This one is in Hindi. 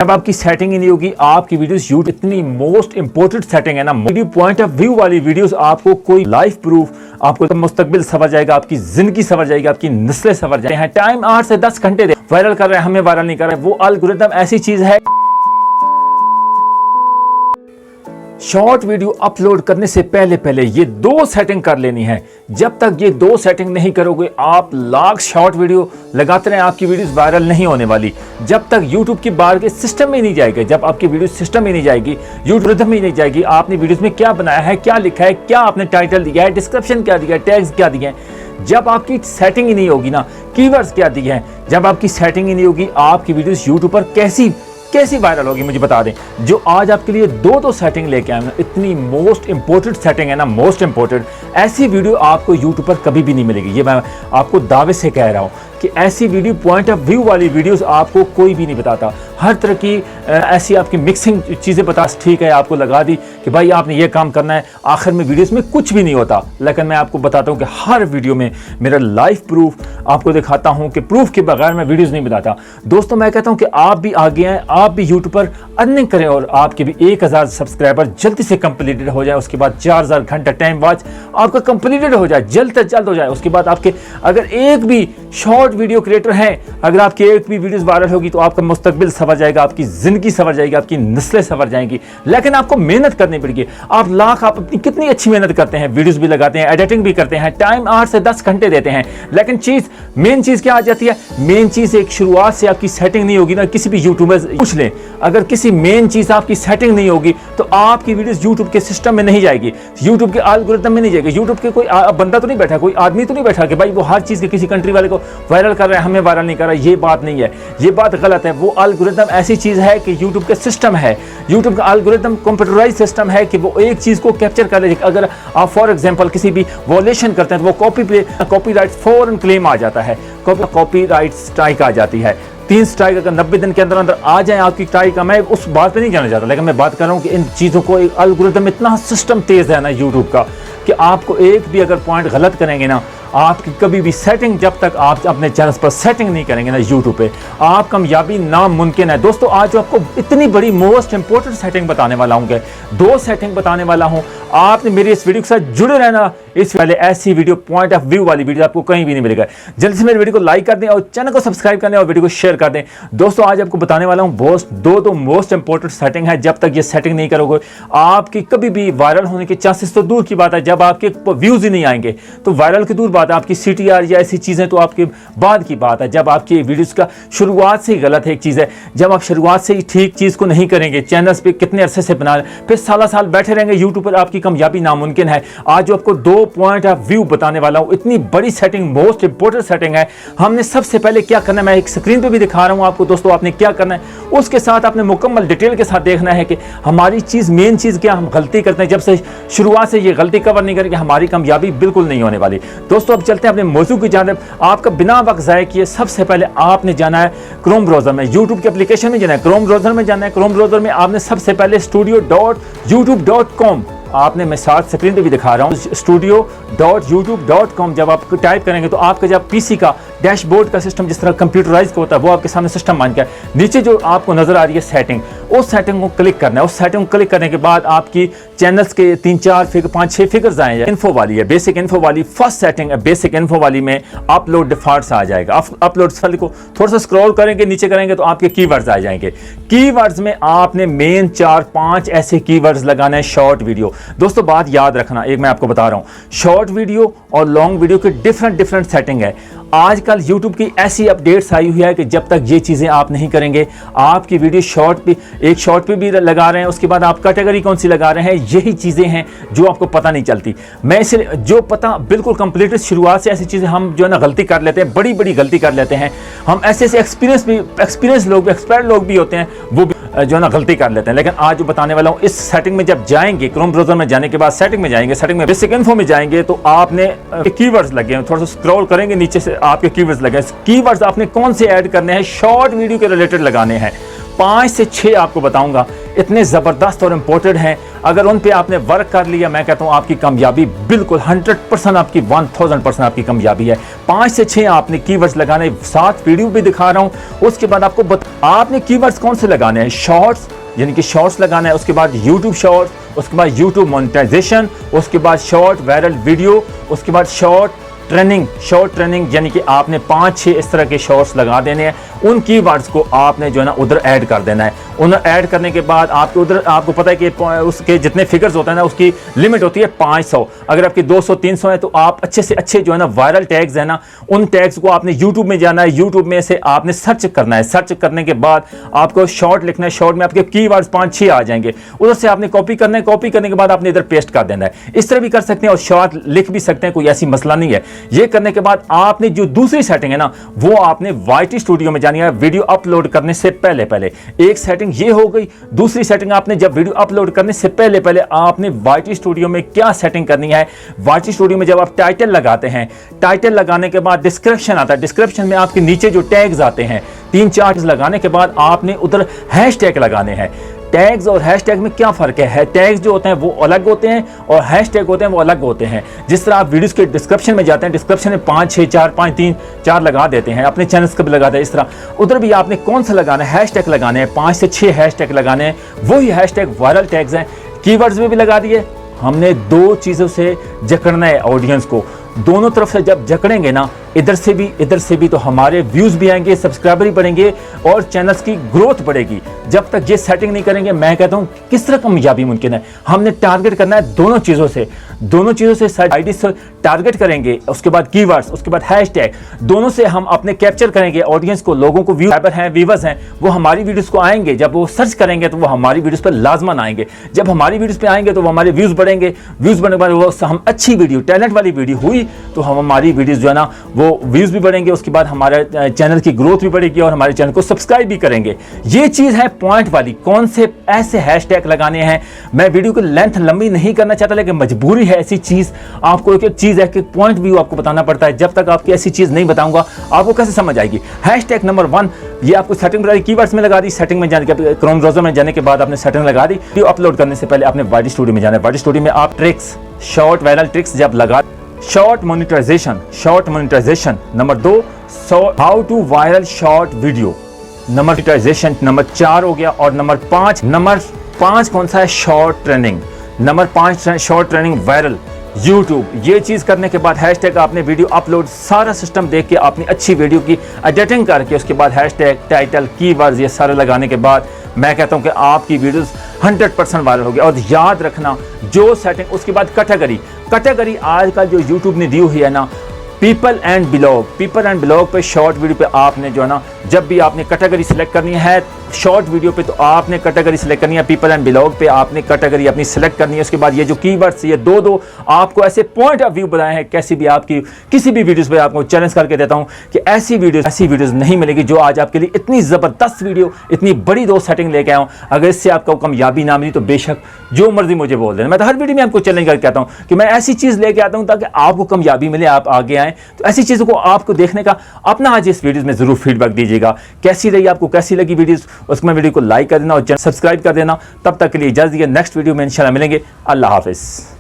जब आपकी सेटिंग ही नहीं होगी आपकी वीडियोस यूट्यूब इतनी मोस्ट इंपोर्टेंट सेटिंग है ना, वीडियो पॉइंट ऑफ व्यू वाली वीडियोस आपको कोई लाइफ प्रूफ आपको मुस्तकबिल सवर जाएगा, आपकी जिंदगी सवर जाएगी, आपकी नस्लें सवर जाएंगे। टाइम 8 से 10 घंटे दे वायरल कर रहे हैं, हमें वायरल नहीं कर रहे हैं। वो एल्गोरिथम ऐसी चीज है, शॉर्ट वीडियो अपलोड करने से पहले ये दो सेटिंग कर लेनी है। जब तक ये दो सेटिंग नहीं करोगे आप लाख शॉर्ट वीडियो लगाते रहें, आपकी वीडियोस वायरल नहीं होने वाली। जब तक यूट्यूब की बार के सिस्टम में नहीं जाएगी, जब आपकी वीडियो सिस्टम में नहीं जाएगी, यूट्यूब रिदम में नहीं जाएगी, आपने वीडियोस में क्या बनाया है, क्या लिखा है, क्या आपने टाइटल दिया है, डिस्क्रिप्शन क्या दिया है, टैग्स क्या दिए हैं, जब आपकी सेटिंग ही नहीं होगी ना, कीवर्ड्स क्या दिए हैं, जब आपकी सेटिंग ही नहीं होगी आपकी वीडियोस यूट्यूब पर कैसी वायरल होगी मुझे बता दें। जो आज आपके लिए दो सेटिंग लेके आए हैं, इतनी मोस्ट इंपोर्टेंट सेटिंग है ना, मोस्ट इंपोर्टेंट, ऐसी वीडियो आपको यूट्यूब पर कभी भी नहीं मिलेगी। ये मैं आपको दावे से कह रहा हूँ कि ऐसी वीडियो पॉइंट ऑफ व्यू वाली वीडियोस आपको कोई भी नहीं बताता। हर तरह की ऐसी आपकी मिक्सिंग चीज़ें बता, ठीक है आपको लगा दी कि भाई आपने ये काम करना है, आखिर में वीडियोस में कुछ भी नहीं होता। लेकिन मैं आपको बताता हूँ कि हर वीडियो में मेरा लाइव प्रूफ आपको दिखाता हूँ कि प्रूफ के बगैर मैं वीडियोस नहीं बताता। दोस्तों मैं कहता हूँ कि आप भी आगे आएँ, आप भी यूट्यूब पर अर्निंग करें और आपके भी 1000 सब्सक्राइबर जल्दी से कंप्लीटेड हो जाए। उसके बाद 4000 घंटा टाइम वॉच आपका कंप्लीटेड हो जाए, जल्द से जल्द हो जाए। उसके बाद आपके अगर एक भी शॉर्ट वीडियो क्रिएटर हैं, अगर आपकी एक भी वीडियोस वायरल होगी तो आपका मुस्तकबिल सवर जाएगा, आपकी जिंदगी सवर जाएगी, आपकी नस्लें सवर जाएंगी। लेकिन आपको मेहनत करनी पड़ेगी। आप अपनी कितनी अच्छी मेहनत करते हैं, वीडियोस भी लगाते हैं, एडिटिंग भी करते हैं, टाइम 8 से 10 घंटे देते हैं। लेकिन मेन चीज क्या आ जाती है? मेन चीज एक शुरुआत से आपकी सेटिंग नहीं होगी ना, किसी भी यूट्यूबर पूछ लें, अगर किसी मेन चीज आपकी सेटिंग नहीं होगी तो आपकी वीडियोस यूट्यूब के सिस्टम में नहीं जाएगी, यूट्यूब के एल्गोरिथम में नहीं जाएगी। यूट्यूब के कोई बंदा तो नहीं बैठा, कोई आदमी तो नहीं बैठा कि भाई वो हर चीज के किसी कंट्री वाले को वायरल कर रहा है, हमें वायरल नहीं कर रहा है। ये बात नहीं है, ये बात गलत है। वो एल्गोरिथम ऐसी चीज है कि यूट्यूब का सिस्टम है, यूट्यूब का एल्गोरिथम कंप्यूटराइज सिस्टम है कि वो एक चीज को कैप्चर कर ले। अगर आप फॉर एग्जांपल किसी भी वॉयलेशन करते हैं तो वो कॉपीराइट फौरन क्लेम आ जाता है, कॉपीराइट स्ट्राइक आ जाती है। 3 स्ट्राइक अगर 90 दिन के अंदर आ जाए आपकी स्ट्राइक का, मैं उस बात पे नहीं जाना चाहता, लेकिन मैं बात कर रहा हूँ कि इन चीज़ों को एक एल्गोरिथम इतना सिस्टम तेज़ है ना यूट्यूब का कि आपको एक भी अगर पॉइंट गलत करेंगे ना, आपकी कभी भी सेटिंग, जब तक आप अपने चैनल पर सेटिंग नहीं करेंगे ना यूट्यूब पे, आप कामयाबी नामुमकिन है। दोस्तों आज आपको इतनी बड़ी मोस्ट इंपोर्टेंट सेटिंग बताने वाला हूँ, 2 सेटिंग बताने वाला हूँ। आपने मेरी इस वीडियो के साथ जुड़े रहना। इस वाले ऐसी वीडियो पॉइंट ऑफ व्यू वाली वीडियो आपको कहीं भी नहीं मिलेगा। जल्दी से मेरी वीडियो को लाइक कर दें और चैनल को सब्सक्राइब कर दें और वीडियो को शेयर कर दें। दोस्तों आज आपको बताने वाला हूँ दो मोस्ट इंपोर्टेंट सेटिंग है। जब तक ये सेटिंग नहीं करोगे आपकी कभी भी वायरल होने के चांसेस तो दूर की बात है, जब आपके व्यूज ही नहीं आएंगे तो वायरल की दूर बात है, आपकी CTR या ऐसी चीजें तो आपके बाद की बात है। जब आपकी वीडियोस का शुरुआत से ही गलत है, एक चीज है जब आप शुरुआत से ही ठीक चीज को नहीं करेंगे, चैनल्स पे कितने अरसे से बना फिर साल बैठे रहेंगे यूट्यूब पर, आपकी कामयाबी नामुमकिन है। आज जो आपको 2 पॉइंट ऑफ व्यू बताने वाला हूं, इतनी बड़ी सेटिंग, मोस्ट इंपोर्टेंट सेटिंग है। हमने सबसे पहले क्या करना है, मैं एक स्क्रीन पे भी दिखा रहा हूं आपको। दोस्तों आपने क्या करना है, उसके साथ आपने मुकम्मल डिटेल के साथ देखना है कि हमारी चीज, मेन चीज क्या हम गलती करते हैं। जब से शुरुआत से ये गलती कवर नहीं करेंगे हमारी कामयाबी बिल्कुल नहीं होने वाली। दोस्तों अब चलते हैं अपने मौजू की जानिब। आपका बिना वक्त ज़ाया किए सबसे पहले आपने जाना है क्रोम ब्राउजर में, यूट्यूब के एप्लीकेशन में जाना है, क्रोम ब्राउजर में जाना है। क्रोम ब्राउजर में आपने सबसे पहले studio.youtube.com, आपने, मैं साथ स्क्रीन पे भी दिखा रहा हूँ, studio.youtube.com जब आप टाइप करेंगे तो आपका जब पीसी का डैशबोर्ड का सिस्टम जिस तरह कंप्यूटराइज होता है वो आपके सामने सिस्टम मान के नीचे जो आपको नजर आ रही है सेटिंग, उस सेटिंग को क्लिक करना है। उस सेटिंग को क्लिक करने के बाद आपकी चैनल्स के 3-4 फिगर 5-6 फिगर्स आए, इन्फो वाली है, बेसिक इन्फो वाली फर्स्ट सेटिंग है। बेसिक इन्फो वाली में अपलोड डिफॉल्ट्स आ जाएगा। अपलोड वाले को थोड़ा सा स्क्रॉल करेंगे, नीचे करेंगे तो आपके कीवर्ड्स आ जाएंगे। कीवर्ड्स में आपने मेन 4-5 ऐसे कीवर्ड्स लगाने हैं शॉर्ट वीडियो। दोस्तों बात याद रखना, एक मैं आपको बता रहा हूं, शॉर्ट वीडियो और लॉन्ग वीडियो की डिफरेंट सेटिंग है। आजकल YouTube की ऐसी अपडेट्स आई हुई है कि जब तक ये चीज़ें आप नहीं करेंगे आपकी वीडियो शॉर्ट पे भी लगा रहे हैं, उसके बाद आप कैटेगरी कौन सी लगा रहे हैं, यही चीज़ें हैं जो आपको पता नहीं चलती। मैं इसे जो पता बिल्कुल कंप्लीट शुरुआत से ऐसी चीज़ें हम जो है ना गलती कर लेते हैं, बड़ी गलती कर लेते हैं हम। ऐसे एक्सपीरियंस लोग, एक्सपर्ट लोग भी होते हैं, वो भी जो है ना गलती कर लेते हैं। लेकिन आज जो बताने वाला हूँ, इस सेटिंग में जब जाएंगे, क्रोम ब्राउजर में जाने के बाद सेटिंग में जाएंगे, सेटिंग में बेसिक इन्फो में जाएंगे तो आपने कीवर्ड्स लगे हैं, थोड़ा सा स्क्रॉल करेंगे नीचे से आपके कीवर्ड्स लगे। कीवर्ड्स आपने कौन से ऐड करने हैं, शॉर्ट वीडियो के रिलेटेड लगाने हैं। 5 से 6 आपको बताऊंगा इतने ज़बरदस्त और इम्पोर्टेंट हैं। अगर उन पे आपने वर्क कर लिया, मैं कहता हूँ आपकी कामयाबी बिल्कुल 100% आपकी 1000% आपकी कामयाबी है। 5 से 6 आपने कीवर्ड्स लगाने, 7 वीडियो भी दिखा रहा हूँ। उसके बाद आपको आपने कीवर्ड्स कौन से लगाने हैं? शॉर्ट्स, यानी कि शॉर्ट्स लगाना है, उसके बाद यूट्यूब शॉर्ट्स, उसके बाद यूट्यूब मोनेटाइजेशन, उसके बाद शॉर्ट वायरल वीडियो, उसके बाद शॉर्ट ट्रेनिंग, यानी कि आपने 5-6 इस तरह के शॉर्ट्स लगा देने हैं। उन कीवर्ड्स को आपने जो है ना उधर ऐड कर देना है। उन्हें ऐड करने के बाद आपके उधर आपको पता है कि उसके जितने फिगर्स होते हैं ना, उसकी लिमिट होती है 500। अगर आपकी 200-300 है तो आप अच्छे से अच्छे जो है ना वायरल टैग्स है ना, उन टैग्स को आपने यूट्यूब में जाना है, यूट्यूब में से आपने सर्च करना है। सर्च करने के बाद आपको शॉर्ट लिखना है, शॉर्ट में आपके कीवर्ड्स 5-6 आ जाएंगे, उधर से आपने कॉपी करना है। कॉपी करने के बाद आपने इधर पेस्ट कर देना है। इस तरह भी कर सकते हैं और शॉर्ट लिख भी सकते हैं, कोई ऐसी मसला नहीं है। ये करने के बाद आपने जो दूसरी सेटिंग है ना, वो आपने YT स्टूडियो में जानी है वीडियो अपलोड करने से पहले। एक सेटिंग ये हो गई। दूसरी सेटिंग आपने जब वीडियो अपलोड करने से पहले आपने YT स्टूडियो में क्या सेटिंग करनी है? YT स्टूडियो में जब आप टाइटल लगाते हैं, टाइटल लगाने के बाद डिस्क्रिप्शन आता है। डिस्क्रिप्शन में आपके नीचे जो टैग्स आते हैं, 3-4 लगाने के बाद आपने उधर हैशटैग लगाने हैं। टैग्स और हैशटैग में क्या फ़र्क है? टैग्स जो होते हैं वो अलग होते हैं और हैशटैग होते हैं वो अलग होते हैं। जिस तरह आप वीडियोस के डिस्क्रिप्शन में जाते हैं, डिस्क्रिप्शन में 5, 6, 4, 5, 3, 4 लगा देते हैं, अपने चैनल्स का भी लगाते हैं। इस तरह उधर भी आपने कौन सा लगाना है? हैशटैग लगाने हैं, 5 से 6 हैशटैग लगाने हैं। वही हैशटैग वायरल टैग्स हैं। कीवर्ड्स में भी लगा दिए। हमने 2 चीज़ों से जकड़ना है ऑडियंस को। दोनों तरफ से जब जकड़ेंगे ना, इधर से भी, तो हमारे व्यूज़ भी आएंगे, सब्सक्राइबर भी बढ़ेंगे और चैनल्स की ग्रोथ बढ़ेगी। जब तक ये सेटिंग नहीं करेंगे, मैं कहता हूँ किस तरह कामयाबी मुमकिन है? हमने टारगेट करना है दोनों चीज़ों से आईडी से टारगेट करेंगे, उसके बाद कीवर्ड्स, उसके बाद हैशटैग, दोनों से हम अपने कैप्चर करेंगे ऑडियंस को। लोगों को व्यूअर्स हैं, वो हमारी वीडियोस को आएंगे। जब वो सर्च करेंगे तो वो हमारी वीडियोस पर लाजमन आएंगे। जब हमारी वीडियोस पे आएंगे तो वो हमारे व्यूज़ बढ़ेंगे। व्यूज़ बढ़ने के बाद वो हम अच्छी वीडियो, टैलेंट वाली वीडियो हुई तो हम हमारी वीडियोस जो है ना वो व्यूज़ भी बढ़ेंगे, उसके बाद हमारे चैनल की ग्रोथ भी बढ़ेगी और हमारे चैनल को सब्सक्राइब भी करेंगे। ये चीज़ है पॉइंट वाली। कौन से ऐसे हैशटैग लगाने हैं? मैं वीडियो की लेंथ लंबी नहीं करना चाहता, लेकिन मजबूरी है ऐसी चीज़। आपको एक चीज़ है कि पॉइंट व्यू आपको बताना पड़ता है। जब तक आपकी ऐसी चीज़ नहीं बताऊंगा आपको कैसे समझ आएगी? हैशटैग नंबर 1, ये आपको सेटिंग बता दी, कीवर्ड्स में लगा दी। सेटिंग में जाने के क्रोम ब्राउज़र में जाने के बाद आपने सेटिंग लगा दी। वीडियो अपलोड करने से पहले आपने YT स्टूडियो में जाना है। YT स्टूडियो में आप ट्रिक्स, शॉर्ट वायरल ट्रिक्स जब लगा, short monetization number 2, how to viral short video, number monetization number 4 हो गया। और नंबर 5 कौन सा है? Short training. Number 5 short training viral YouTube. ये चीज़ करने के बाद हैशटैग आपने वीडियो अपलोड सारा सिस्टम देख के अपनी अच्छी वीडियो की एडिटिंग करके उसके बाद हैशटैग, टाइटल, कीवर्ड्स ये सारे लगाने के बाद मैं कहता हूँ कि आपकी वीडियोस 100% वायरल होगी। और याद रखना जो सेटिंग, उसके बाद कैटेगरी आजकल जो यूट्यूब ने दी हुई है ना, पीपल एंड ब्लॉग पे शॉर्ट वीडियो पे आपने जो है ना, जब भी आपने कैटेगरी सिलेक्ट करनी है शॉर्ट वीडियो पे तो आपने कैटेगरी सिलेक्ट करनी है। पीपल एंड ब्लॉग पे आपने कैटेगरी अपनी सिलेक्ट करनी है। उसके बाद ये जो कीवर्ड्स, ये दो आपको ऐसे पॉइंट ऑफ व्यू बनाए हैं। कैसी भी आपकी किसी भी वीडियोस पे आपको चैलेंज करके देता हूं कि ऐसी वीडियोस नहीं मिलेगी जो आज आपके लिए इतनी ज़बरदस्त वीडियो, इतनी बड़ी 2 सेटिंग लेके आया हूँ। अगर इससे आपको कामयाबी ना मिली तो बेशक जो मर्जी मुझे बोल देना। मैं तो हर वीडियो में आपको चैलेंज करके आता हूँ कि मैं ऐसी चीज़ लेके आता हूँ ताकि आपको कामयाबी मिले, आप आगे आएँ। तो ऐसी चीज़ों को आपको देखने का अपना आज इस वीडियो में ज़रूर फीडबैक दीजिएगा। कैसी रही, आपको कैसी लगी वीडियोस, उसमें वीडियो को लाइक कर देना और चैनल सब्सक्राइब कर देना। तब तक के लिए इजाज़त दीजिए। नेक्स्ट वीडियो में इंशाल्लाह मिलेंगे। अल्लाह हाफिज़।